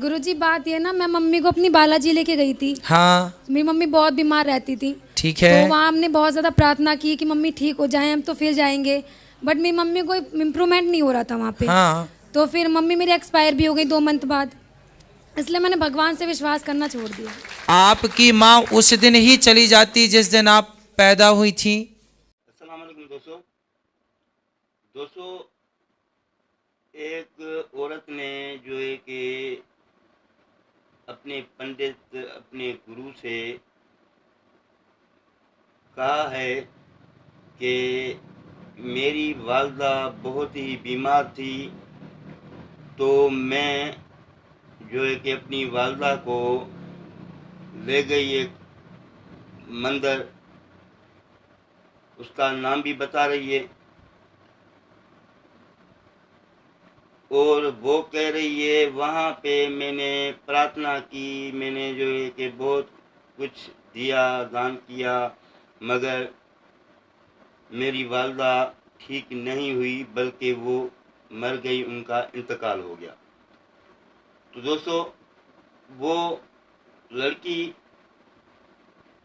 गुरुजी बात ये ना, मैं मम्मी को अपनी बालाजी लेके गई थी। हाँ मेरी मम्मी बहुत बीमार रहती थी। ठीक है। तो वहाँ हमने बहुत ज़्यादा प्रार्थना की कि मम्मी ठीक हो जाए, हम तो फिर जाएंगे। बट मेरी मम्मी को इम्प्रूवमेंट नहीं हो रहा था वहाँ पे। हाँ तो फिर मम्मी मेरी एक्सपायर भी हो गई 2 मंथ बाद, इसलिए मैंने भगवान से विश्वास करना छोड़ दिया। आपकी माँ उस दिन ही चली जाती जिस दिन आप पैदा हुई थी? अस्सलाम वालेकुम दोस्तों। एक औरत ने जो है कि अपने पंडित, अपने गुरु से कहा है कि मेरी वालदा बहुत ही बीमार थी, तो मैं जो है कि अपनी वालदा को ले गई एक मंदिर, उसका नाम भी बता रही है, और वो कह रही है वहाँ पे मैंने प्रार्थना की, मैंने जो है कि बहुत कुछ दिया, दान किया, मगर मेरी वालदा ठीक नहीं हुई, बल्कि वो मर गई, उनका इंतकाल हो गया। तो दोस्तों, वो लड़की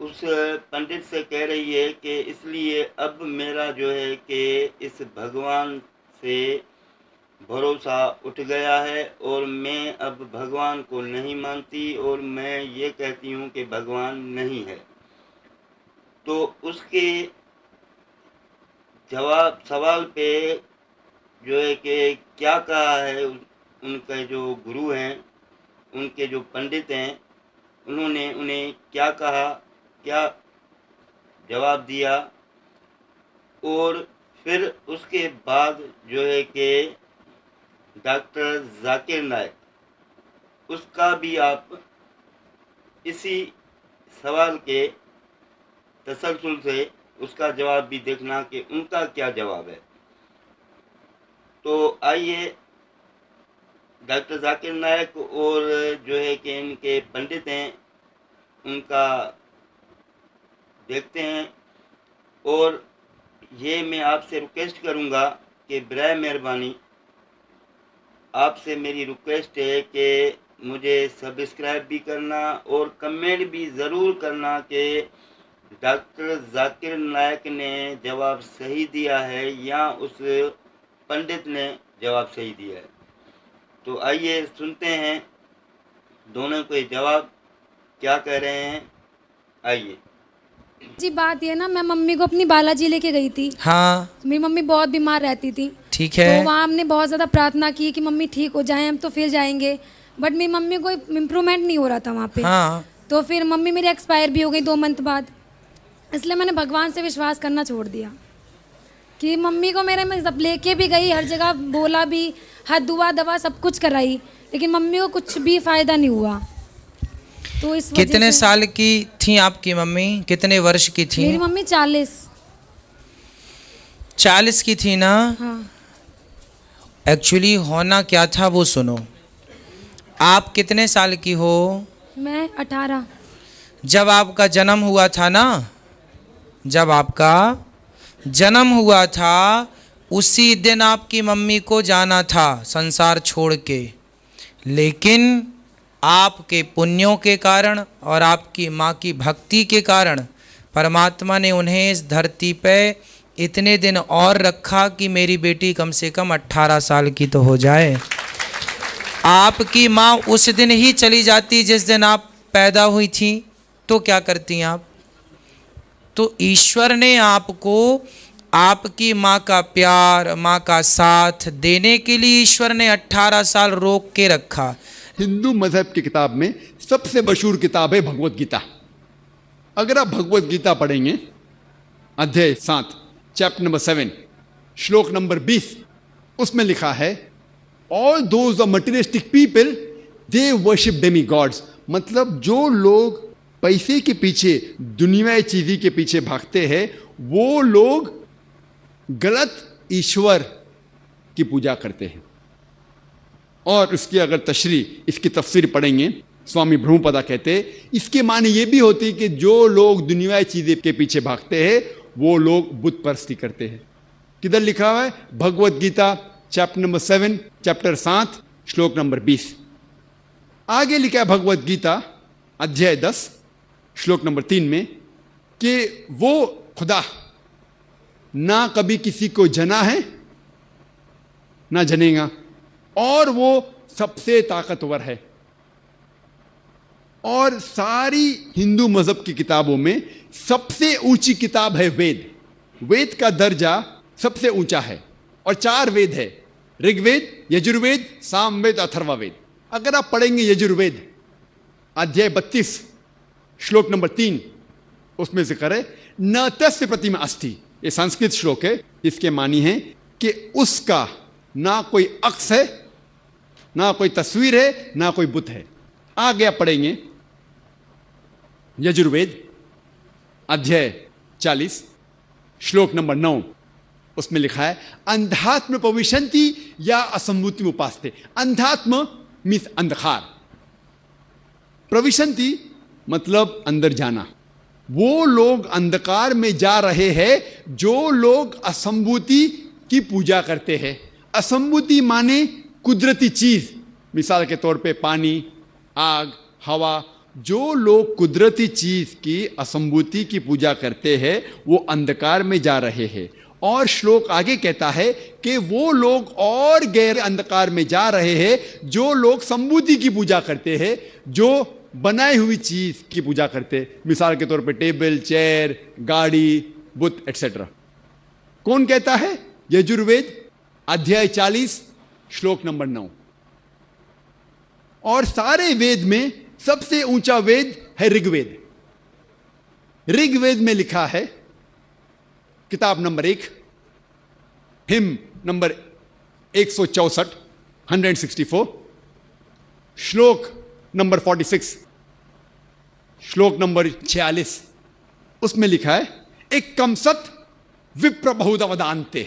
उस पंडित से कह रही है कि इसलिए अब मेरा जो है कि इस भगवान से भरोसा उठ गया है और मैं अब भगवान को नहीं मानती और मैं ये कहती हूँ कि भगवान नहीं है। तो उसके जवाब सवाल पे जो है कि क्या कहा है उनके जो गुरु हैं, उनके जो पंडित हैं, उन्होंने उन्हें क्या कहा, क्या जवाब दिया, और फिर उसके बाद जो है कि डॉक्टर जाकिर नायक, उसका भी आप इसी सवाल के तसलसल से उसका जवाब भी देखना कि उनका क्या जवाब है। तो आइए डॉक्टर जाकिर नायक और जो है कि इनके पंडित हैं, उनका देखते हैं। और ये मैं आपसे रिक्वेस्ट करूँगा कि बराए मेहरबानी आपसे मेरी रिक्वेस्ट है कि मुझे सब्सक्राइब भी करना और कमेंट भी ज़रूर करना कि डॉक्टर जाकिर नायक ने जवाब सही दिया है या उस पंडित ने जवाब सही दिया है। तो आइए सुनते हैं दोनों के जवाब क्या कह रहे हैं। आइए जी बात ये ना, मैं मम्मी को अपनी बालाजी लेके गई थी। हाँ मेरी मम्मी बहुत बीमार रहती थी। ठीक तो है। वहाँ हमने बहुत ज़्यादा प्रार्थना की कि मम्मी ठीक हो जाए, हम तो फिर जाएंगे। बट मेरी मम्मी को इम्प्रूवमेंट नहीं हो रहा था वहाँ पे। हाँ तो फिर मम्मी मेरी एक्सपायर भी हो गई 2 मंथ बाद, इसलिए मैंने भगवान से विश्वास करना छोड़ दिया कि मम्मी को मेरे में जब लेके भी गई, हर जगह बोला भी, हर दुआ दवा सब कुछ कराई, लेकिन मम्मी को कुछ भी फ़ायदा नहीं हुआ। तो इस वजह कितने से साल की थी आपकी मम्मी? कितने वर्ष की थी? मेरी मम्मी 40 की थी ना? हाँ। एक्चुअली होना क्या था वो सुनो। आप कितने साल की हो? मैं 18। जब आपका जन्म हुआ था ना, जब आपका जन्म हुआ था उसी दिन आपकी मम्मी को जाना था संसार छोड़ के, लेकिन आपके पुण्यों के कारण और आपकी माँ की भक्ति के कारण परमात्मा ने उन्हें इस धरती पे इतने दिन और रखा कि मेरी बेटी कम से कम 18 साल की तो हो जाए। आपकी माँ उस दिन ही चली जाती जिस दिन आप पैदा हुई थी, तो क्या करती आप? तो ईश्वर ने आपको आपकी माँ का प्यार, माँ का साथ देने के लिए ईश्वर ने 18 साल रोक के रखा। हिंदू मजहब की किताब में सबसे मशहूर किताब है भगवत गीता। अगर आप भगवत गीता पढ़ेंगे, अध्याय 7, चैप्टर नंबर 7, श्लोक नंबर 20, उसमें लिखा है all those are materialistic people they worship demigods. मतलब जो लोग पैसे के पीछे, दुनियाई चीज़ी के पीछे भागते हैं, वो लोग गलत ईश्वर की पूजा करते हैं। और उसकी अगर तशरी, इसकी तफसीर पढ़ेंगे, स्वामी ब्रह्मपदा कहते हैं इसके माने ये भी होती कि जो लोग दुनियाई चीज़ें के पीछे भागते हैं वो लोग बुत परस्ती करते हैं। किधर लिखा हुआ है? Bhagavad Gita chapter number 7, chapter 7, श्लोक नंबर 20। आगे लिखा है भगवत गीता अध्याय 10 श्लोक नंबर 3 में कि वो खुदा ना कभी किसी को जना है ना जनेगा, और वो सबसे ताकतवर है। और सारी हिंदू मजहब की किताबों में सबसे ऊंची किताब है वेद। वेद का दर्जा सबसे ऊंचा है, और 4 वेद है, ऋग्वेद, यजुर्वेद, सामवेद, अथर्ववेद। अगर आप पढ़ेंगे यजुर्वेद अध्याय 32 श्लोक नंबर 3, उसमें जिक्र है न तस्य प्रतिमा अस्ति। ये संस्कृत श्लोक है, जिसके मानी है कि उसका ना कोई अक्स है, ना कोई तस्वीर है, ना कोई बुत है। आगे आप पढ़ेंगे यजुर्वेद अध्याय 40 श्लोक नंबर 9, उसमें लिखा है अंधात्म पविशंति या असंभूति उपासते। अंधात्म मीन्स अंधकार, प्रविशंति मतलब अंदर जाना। वो लोग अंधकार में जा रहे हैं जो लोग असंभूति की पूजा करते हैं। असंभूति माने कुदरती चीज, मिसाल के तौर पे पानी, आग, हवा। जो लोग कुदरती चीज की असंभूति की पूजा करते हैं वो अंधकार में जा रहे हैं। और श्लोक आगे कहता है कि वो लोग और गहरे अंधकार में जा रहे हैं जो लोग संभूति की पूजा करते हैं, जो बनाई हुई चीज की पूजा करते हैं, मिसाल के तौर पे टेबल, चेयर, गाड़ी, बुत एक्सेट्रा। कौन कहता है? यजुर्वेद अध्याय 40 श्लोक नंबर 9। और सारे वेद में सबसे ऊंचा वेद है ऋग्वेद। ऋग्वेद में लिखा है, किताब नंबर 1, हिम नंबर 164 164 श्लोक नंबर 46 श्लोक नंबर 46, उसमें लिखा है एक कम सत विप्र बहुधा वदान्ते।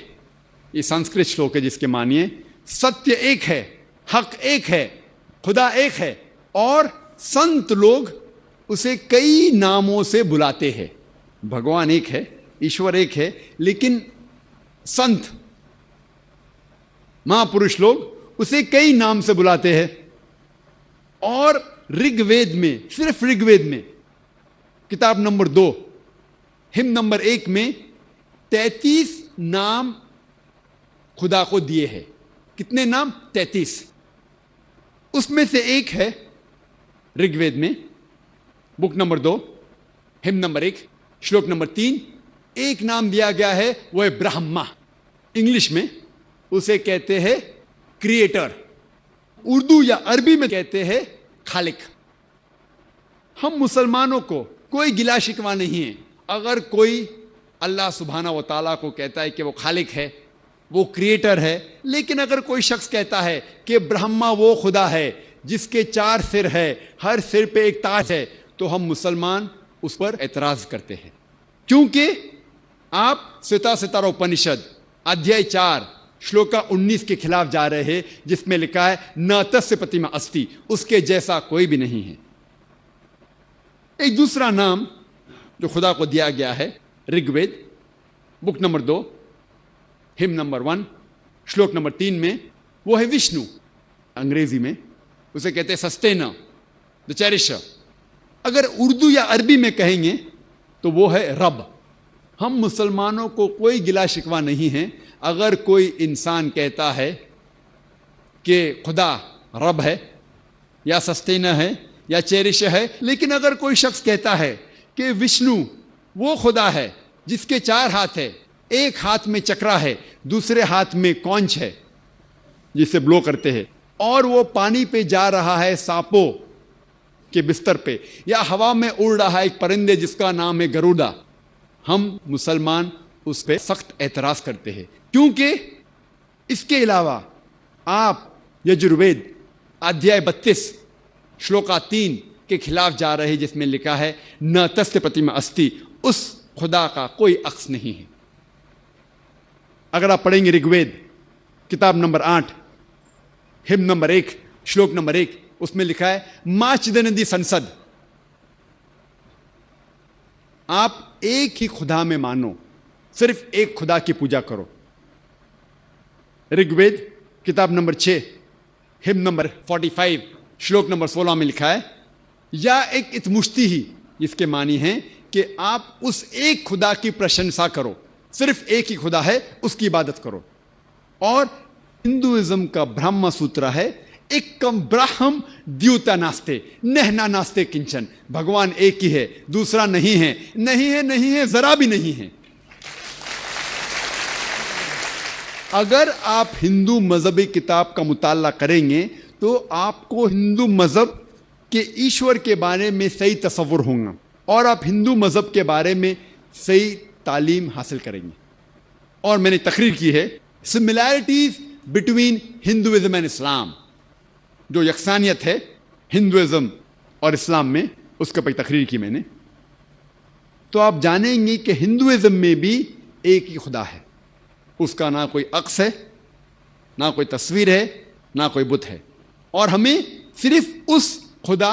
ये संस्कृत श्लोक है, जिसके मानिए सत्य एक है, हक एक है, खुदा एक है, और संत लोग उसे कई नामों से बुलाते हैं। भगवान एक है, ईश्वर एक है, लेकिन संत महापुरुष लोग उसे कई नाम से बुलाते हैं। और ऋग्वेद में, सिर्फ ऋग्वेद में किताब नंबर 2 हिम नंबर 1 में 33 नाम खुदा को दिए हैं। कितने नाम? 33। उसमें से एक है ऋग्वेद में बुक नंबर 2 हिम नंबर 1 श्लोक नंबर 3, एक नाम दिया गया है, वो है ब्रह्मा। इंग्लिश में उसे कहते हैं क्रिएटर, उर्दू या अरबी में कहते हैं खालिक। हम मुसलमानों को कोई गिला शिकवा नहीं है अगर कोई अल्लाह सुब्हाना व तआला को कहता है कि वो खालिक है, वो क्रिएटर है। लेकिन अगर कोई शख्स कहता है कि ब्रह्मा वो खुदा है जिसके 4 सिर है, हर सिर पे एक ताज है, तो हम मुसलमान उस पर एतराज करते हैं। क्योंकि आप सिता सितारा उपनिषद अध्याय 4 श्लोका 19 के खिलाफ जा रहे हैं, जिसमें लिखा है न तस्य प्रतिमा अस्ति, उसके जैसा कोई भी नहीं है। एक दूसरा नाम जो खुदा को दिया गया है Rigveda book number 2 hymn number 1 श्लोक नंबर 3 में, वो है विष्णु। अंग्रेजी में उसे कहते हैं सस्टेनर, द चेरिशर। अगर उर्दू या अरबी में कहेंगे तो वो है रब। हम मुसलमानों को कोई गिला शिकवा नहीं है अगर कोई इंसान कहता है कि खुदा रब है या सस्टेनर है या चेरिशर है। लेकिन अगर कोई शख्स कहता है कि विष्णु वो खुदा है जिसके 4 हाथ है, एक हाथ में चक्रा है, दूसरे हाथ में कौंच है जिसे ब्लो करते हैं, और वो पानी पे जा रहा है सांपों के बिस्तर पे, या हवा में उड़ रहा है एक परिंदे जिसका नाम है गरुड़ा, हम मुसलमान उस पर सख्त एतराज करते हैं। क्योंकि इसके अलावा आप यजुर्वेद अध्याय 32 श्लोका 3 के खिलाफ जा रहे हैं, जिसमें लिखा है न तस्य प्रतिमा अस्ति, उस खुदा का कोई अक्स नहीं है। अगर आप पढ़ेंगे ऋग्वेद किताब नंबर 8 हिम नंबर 1 श्लोक नंबर 1, उसमें लिखा है माचिदनदी संसद। आप एक ही खुदा में मानो, सिर्फ एक खुदा की पूजा करो। ऋग्वेद किताब नंबर 6 हिम नंबर 45 श्लोक नंबर 16 में लिखा है, या एक इतमुश्ती ही, इसके मानी है कि आप उस एक खुदा की प्रशंसा करो, सिर्फ एक ही खुदा है, उसकी इबादत करो। और हिंदुइज्म का ब्रह्म सूत्र है, एकम ब्राह्म द्यूता नास्ते नहना नास्ते किंचन, भगवान एक ही है, दूसरा नहीं है, नहीं है, नहीं है, जरा भी नहीं है। अगर आप हिंदू मजहबी किताब का मुताला करेंगे तो आपको हिंदू मजहब के ईश्वर के बारे में सही तसव्वुर होगा और आप हिंदू मजहब के बारे में सही तालीम हासिल करेंगे। और मैंने तकरीर की है similarities between Hinduism and Islam, जो यकसानियत है हिंदुइज्म और इस्लाम में, उसके पर तकरीर की मैंने। तो आप जानेंगे कि हिंदुइज्म में भी एक ही खुदा है, उसका ना कोई अक्स है, ना कोई तस्वीर है, ना कोई बुत है, और हमें सिर्फ उस खुदा